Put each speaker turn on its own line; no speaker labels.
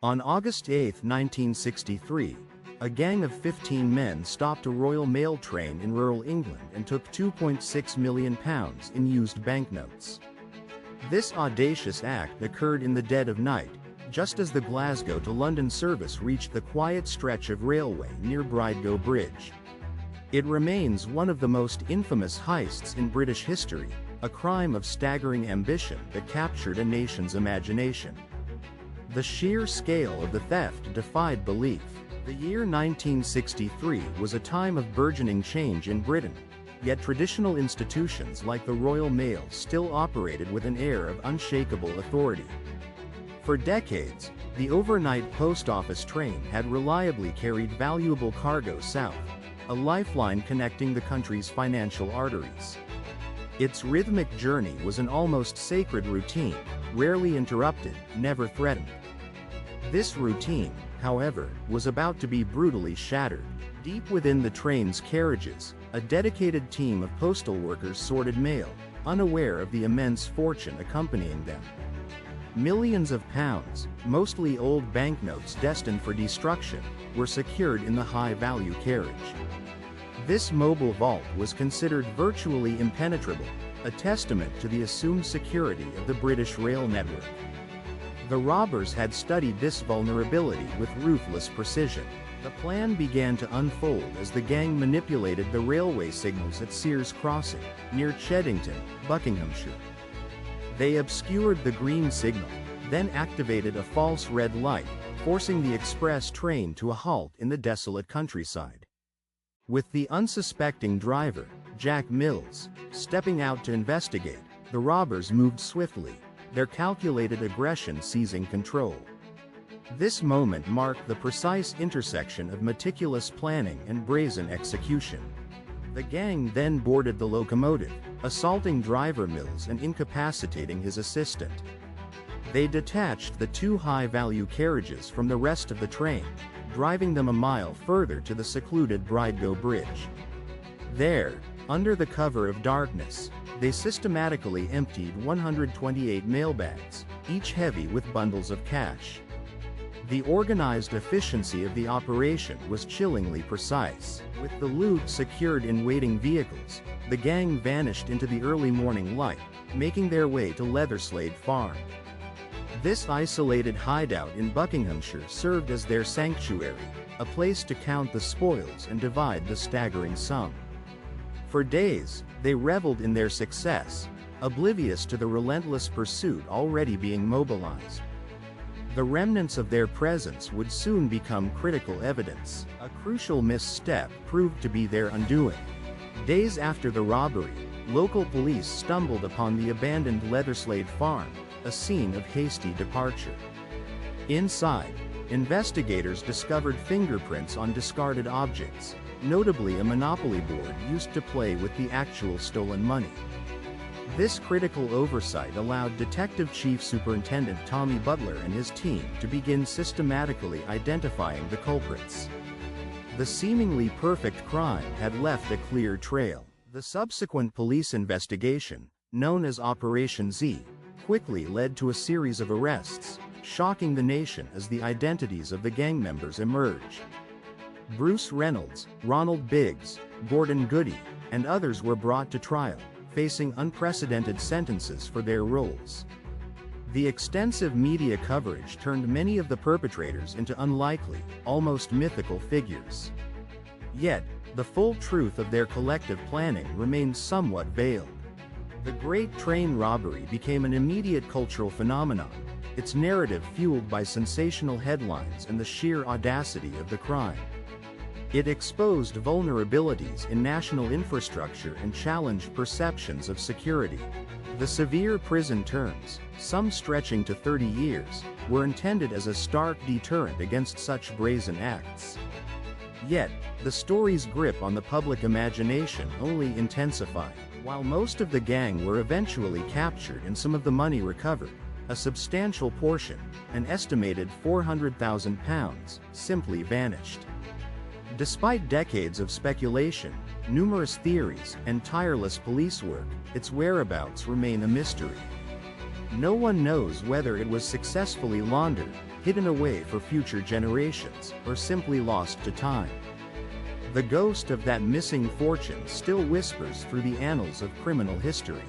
On August 8, 1963, a gang of 15 men stopped a Royal Mail train in rural England and took £2.6 million in used banknotes. This audacious act occurred in the dead of night, just as the Glasgow to London service reached the quiet stretch of railway near Bridego Bridge. It remains one of the most infamous heists in British history, a crime of staggering ambition that captured a nation's imagination. The sheer scale of the theft defied belief. The year 1963 was a time of burgeoning change in Britain, yet traditional institutions like the Royal Mail still operated with an air of unshakable authority. For decades, the overnight post office train had reliably carried valuable cargo south, a lifeline connecting the country's financial arteries. Its rhythmic journey was an almost sacred routine, rarely interrupted, never threatened. This routine, however, was about to be brutally shattered. Deep within the train's carriages, a dedicated team of postal workers sorted mail, unaware of the immense fortune accompanying them. Millions of pounds, mostly old banknotes destined for destruction, were secured in the high-value carriage. This mobile vault was considered virtually impenetrable, a testament to the assumed security of the British rail network. The robbers had studied this vulnerability with ruthless precision. The plan began to unfold as the gang manipulated the railway signals at Sears Crossing, near Cheddington, Buckinghamshire. They obscured the green signal, then activated a false red light, forcing the express train to a halt in the desolate countryside. With the unsuspecting driver, Jack Mills, stepping out to investigate, the robbers moved swiftly, their calculated aggression seizing control. This moment marked the precise intersection of meticulous planning and brazen execution. The gang then boarded the locomotive, assaulting driver Mills and incapacitating his assistant. They detached the two high-value carriages from the rest of the train, driving them a mile further to the secluded Bridego Bridge. There, under the cover of darkness, they systematically emptied 128 mailbags, each heavy with bundles of cash. The organized efficiency of the operation was chillingly precise. With the loot secured in waiting vehicles, the gang vanished into the early morning light, making their way to Leatherslade Farm. This isolated hideout in Buckinghamshire served as their sanctuary, a place to count the spoils and divide the staggering sum. For days, they reveled in their success, oblivious to the relentless pursuit already being mobilized. The remnants of their presence would soon become critical evidence. A crucial misstep proved to be their undoing. Days after the robbery, local police stumbled upon the abandoned Leatherslade Farm, a scene of hasty departure. Inside, investigators discovered fingerprints on discarded objects, notably a Monopoly board used to play with the actual stolen money. This critical oversight allowed Detective Chief Superintendent Tommy Butler and his team to begin systematically identifying the culprits. The seemingly perfect crime had left a clear trail. The subsequent police investigation, known as Operation Z, quickly led to a series of arrests, shocking the nation as the identities of the gang members emerged. Bruce Reynolds, Ronald Biggs, Gordon Goody, and others were brought to trial, facing unprecedented sentences for their roles. The extensive media coverage turned many of the perpetrators into unlikely, almost mythical figures. Yet, the full truth of their collective planning remained somewhat veiled. The Great Train Robbery became an immediate cultural phenomenon, its narrative fueled by sensational headlines and the sheer audacity of the crime. It exposed vulnerabilities in national infrastructure and challenged perceptions of security. The severe prison terms, some stretching to 30 years, were intended as a stark deterrent against such brazen acts. Yet, the story's grip on the public imagination only intensified. While most of the gang were eventually captured and some of the money recovered, a substantial portion, an estimated £400,000, simply vanished. Despite decades of speculation, numerous theories, and tireless police work, its whereabouts remain a mystery. No one knows whether it was successfully laundered, hidden away for future generations, or simply lost to time. The ghost of that missing fortune still whispers through the annals of criminal history.